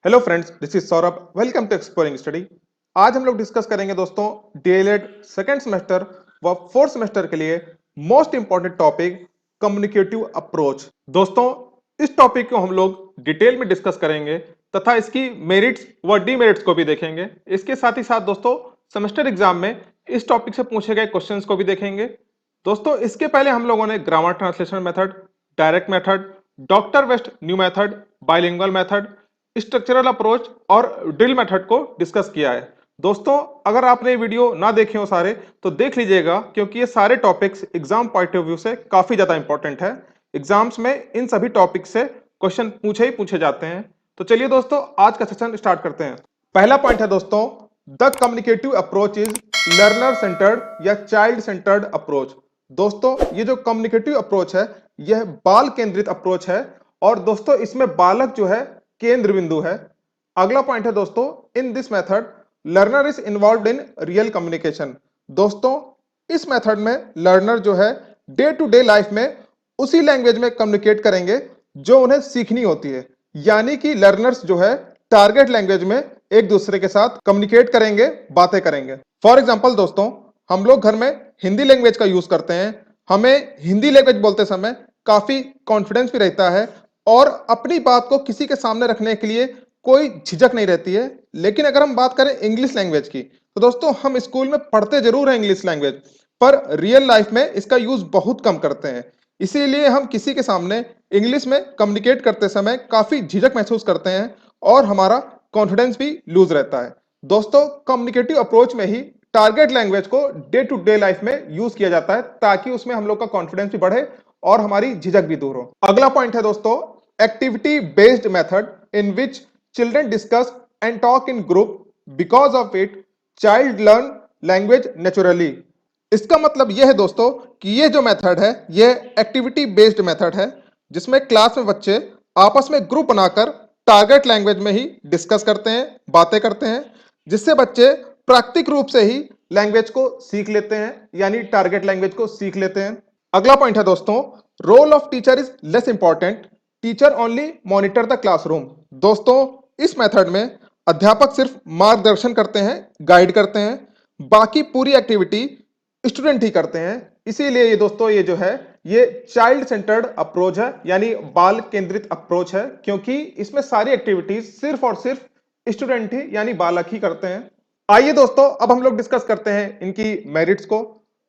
Hello friends, this is Saurabh. Welcome to exploring study. आज हम लोग डिस्कस करेंगे दोस्तों डीएलएड सेकंड सेमेस्टर व फोर्थ सेमेस्टर के लिए most important topic communicative approach. दोस्तों इस टॉपिक को हम लोग डिटेल में डिस्कस करेंगे तथा इसकी मेरिट्स व डीमेरिट्स को भी देखेंगे। इसके साथ ही साथ दोस्तों सेमेस्टर एग्जाम में इस टॉपिक से पूछे गए क्वेश्चंस को भी देखेंगे। दोस्तों इसके पहले हम लोगों ने grammar translation method, direct method, doctor West new method, bilingual method, structural approach और ड्रिल मेथड को डिस्कस किया है। दोस्तों अगर आपने ये वीडियो ना देखे हो सारे तो देख लीजिएगा, क्योंकि ये सारे topics exam point of view से काफी ज्यादा इंपॉर्टेंट है। एग्जाम्स में इन सभी टॉपिक से क्वेश्चन पूछे ही पूछे जाते हैं। तो चलिए दोस्तों आज का सेशन स्टार्ट करते हैं। पहला पॉइंट है दोस्तों, the communicative approach is learner centred या चाइल्ड सेंटर्ड अप्रोच। दोस्तों ये जो कम्युनिकेटिव अप्रोच है यह बाल केंद्रित अप्रोच है और दोस्तों इसमें बालक जो है केंद्र बिंदु है। अगला पॉइंट है दोस्तों, in this method learner is involved in real communication. दोस्तों इस मेथड में लर्नर जो है डे टू डे लाइफ में उसी लैंग्वेज में कम्युनिकेट करेंगे जो उन्हें सीखनी होती है, यानी कि लर्नर्स जो है टारगेट लैंग्वेज में एक दूसरे के साथ कम्युनिकेट करेंगे, बातें करेंगे। फॉर एग्जाम्पल दोस्तों हम लोग घर में हिंदी लैंग्वेज का यूज करते हैं, हमें हिंदी लैंग्वेज बोलते समय काफी कॉन्फिडेंस भी रहता है और अपनी बात को किसी के सामने रखने के लिए कोई झिझक नहीं रहती है। लेकिन अगर हम बात करें इंग्लिश लैंग्वेज की तो दोस्तों हम स्कूल में पढ़ते जरूर हैं इंग्लिश लैंग्वेज, पर रियल लाइफ में इसका यूज बहुत कम करते हैं। इसीलिए हम किसी के सामने इंग्लिश में कम्युनिकेट करते समय काफी झिझक महसूस करते हैं और हमारा कॉन्फिडेंस भी लूज रहता है। दोस्तों कम्युनिकेटिव अप्रोच में ही टारगेट लैंग्वेज को डे टू डे लाइफ में यूज किया जाता है ताकि उसमें हम लोग का कॉन्फिडेंस भी बढ़े और हमारी झिझक भी दूर हो। अगला पॉइंट है दोस्तों, activity based method in which children discuss and talk in group, because of it child learn language naturally. इसका मतलब यह है दोस्तों कि ये जो मेथड है यह एक्टिविटी बेस्ड मेथड है, जिसमें क्लास में बच्चे आपस में ग्रुप बनाकर टारगेट लैंग्वेज में ही डिस्कस करते हैं, बातें करते हैं, जिससे बच्चे प्राकृतिक रूप से ही लैंग्वेज को सीख लेते हैं, यानी टारगेट लैंग्वेज को सीख लेते हैं। अगला पॉइंट है दोस्तों, role of teacher is less important, teacher only monitor the classroom. दोस्तों इस मेथड में अध्यापक सिर्फ मार्गदर्शन करते हैं, गाइड करते हैं, बाकी पूरी एक्टिविटी स्टूडेंट ही करते हैं। इसीलिए ये दोस्तों ये जो है ये चाइल्ड सेंटर्ड अप्रोच है, यानी बाल केंद्रित अप्रोच है, क्योंकि इसमें सारी एक्टिविटीज सिर्फ और सिर्फ स्टूडेंट ही यानी बालक ही करते हैं। आइए दोस्तों अब हम लोग डिस्कस करते हैं इनकी मेरिट्स को।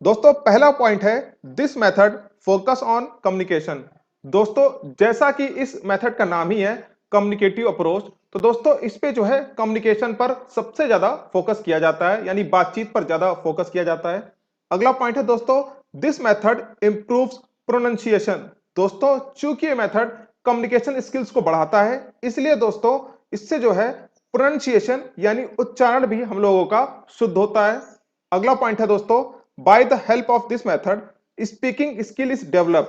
दोस्तों पहला पॉइंट है, this method focus on communication. दोस्तों जैसा कि इस मेथड का नाम ही है कम्युनिकेटिव अप्रोच, तो दोस्तों इस पे जो है कम्युनिकेशन पर सबसे ज्यादा फोकस किया जाता है, यानी बातचीत पर ज्यादा फोकस किया जाता है। अगला पॉइंट है दोस्तों, दिस मेथड इंप्रूव्स प्रोनाउंसिएशन। दोस्तों चूंकि ये मेथड कम्युनिकेशन स्किल्स को बढ़ाता है, इसलिए दोस्तों इससे जो है प्रोनाउंसिएशन यानी उच्चारण भी हम लोगों का शुद्ध होता है। अगला पॉइंट है दोस्तों, by the help of this method speaking skill is develop.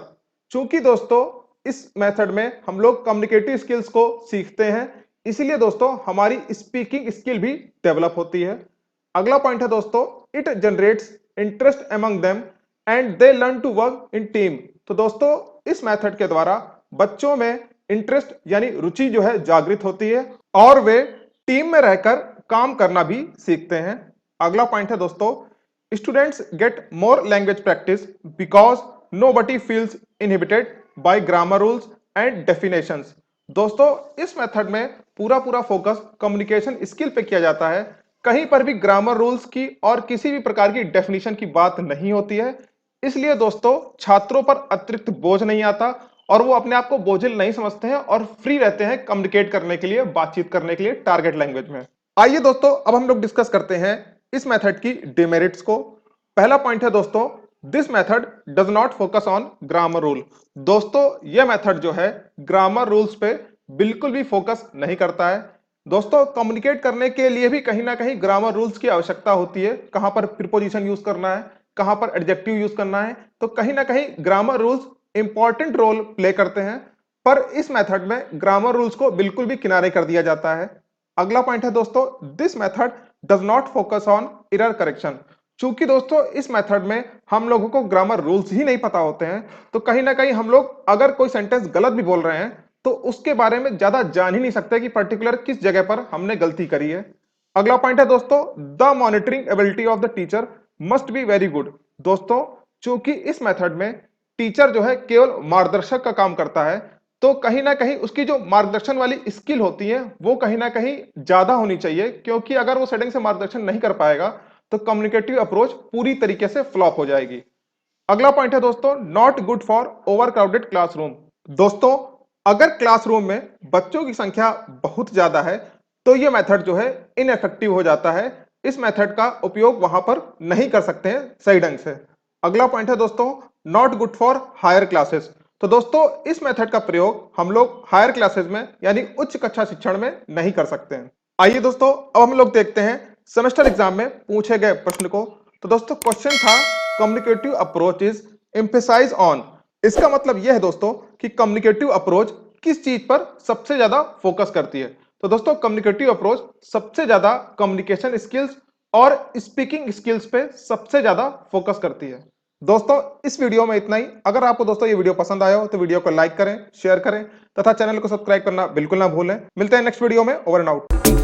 चूंकि दोस्तों इस मेथड में हम लोग कम्युनिकेटिव स्किल्स को सीखते हैं, इसलिए दोस्तों हमारी स्पीकिंग स्किल भी डेवलप होती है। अगला पॉइंट है दोस्तों, it generates interest among them and they learn to work in team. तो दोस्तों इस मेथड के द्वारा बच्चों में इंटरेस्ट यानी रुचि जो है जागृत होती है और वे टीम में रहकर काम करना भी सीखते हैं। अगला पॉइंट है दोस्तों, students get more language practice because nobody feels inhibited by grammar rules and definitions. दोस्तों इस मेथड में पूरा पूरा फोकस कम्युनिकेशन स्किल पे किया जाता है, कहीं पर भी ग्रामर रूल्स की और किसी भी प्रकार की डेफिनेशन की बात नहीं होती है। इसलिए दोस्तों छात्रों पर अतिरिक्त बोझ नहीं आता और वो अपने आप को बोझिल नहीं समझते हैं और फ्री रहते हैं कम्युनिकेट करने के लिए, बातचीत करने के लिए टारगेट लैंग्वेज में। आइए दोस्तों अब हम लोग डिस्कस करते हैं इस मेथड की डिमेरिट्स को। पहला पॉइंट है दोस्तों, this method does not focus on grammar rule. दोस्तों यह मेथड जो है ग्रामर रूल्स पे बिल्कुल भी फोकस नहीं करता है। दोस्तों कम्युनिकेट करने के लिए भी कहीं ना कहीं ग्रामर रूल्स की आवश्यकता होती है, कहां पर प्रीपोजिशन यूज करना है, कहां पर एडजेक्टिव यूज करना है, तो कहीं ना कहीं grammar rules important role play करते हैं। पर इस मेथड में ग्रामर रूल्स को बिल्कुल भी किनारे कर दिया जाता है। अगला पॉइंट है दोस्तों, this method does not focus on error correction. चूंकि दोस्तों इस मेथड में हम लोगों को ग्रामर रूल्स ही नहीं पता होते हैं, तो कहीं ना कहीं हम लोग अगर कोई सेंटेंस गलत भी बोल रहे हैं तो उसके बारे में ज्यादा जान ही नहीं सकते कि पर्टिकुलर किस जगह पर हमने गलती करी है। अगला पॉइंट है दोस्तों, the monitoring ability of the teacher must be very good. दोस्तों चूंकि इस मेथड में टीचर जो है केवल मार्गदर्शक का काम करता है, तो कहीं ना कहीं उसकी जो मार्गदर्शन वाली स्किल होती है वो कहीं ना कहीं ज्यादा होनी चाहिए, क्योंकि अगर वो सेटिंग से मार्गदर्शन नहीं कर पाएगा तो कम्युनिकेटिव अप्रोच पूरी तरीके से फ्लॉप हो जाएगी। अगला पॉइंट है दोस्तों, not good for over crowded classroom. दोस्तों अगर क्लासरूम में बच्चों की संख्या बहुत ज्यादा है तो यह मेथड जो है इनइफेक्टिव हो जाता है। इस मेथड का उपयोग वहां पर नहीं कर सकते हैं सही ढंग से। अगला पॉइंट है दोस्तों, not good for higher classes. तो दोस्तों इस मेथड का प्रयोग हम लोग हायर क्लासेस में यानी उच्च कक्षा शिक्षण में नहीं कर सकते हैं। आइए दोस्तों अब हम लोग देखते हैं सेमेस्टर एग्जाम में पूछे गए प्रश्न को। तो दोस्तों क्वेश्चन था, communicative approach is emphasise on. इसका मतलब यह है दोस्तों कि कम्युनिकेटिव अप्रोच किस चीज पर सबसे ज्यादा फोकस करती है। तो दोस्तों कम्युनिकेटिव अप्रोच सबसे ज्यादा कम्युनिकेशन स्किल्स और स्पीकिंग स्किल्स पे सबसे ज्यादा फोकस करती है। दोस्तों इस वीडियो में इतना ही। अगर आपको दोस्तों ये वीडियो पसंद आया हो तो वीडियो को लाइक करें, शेयर करें तथा चैनल को सब्सक्राइब करना बिल्कुल ना भूलें। मिलते हैं नेक्स्ट वीडियो में। Over and out.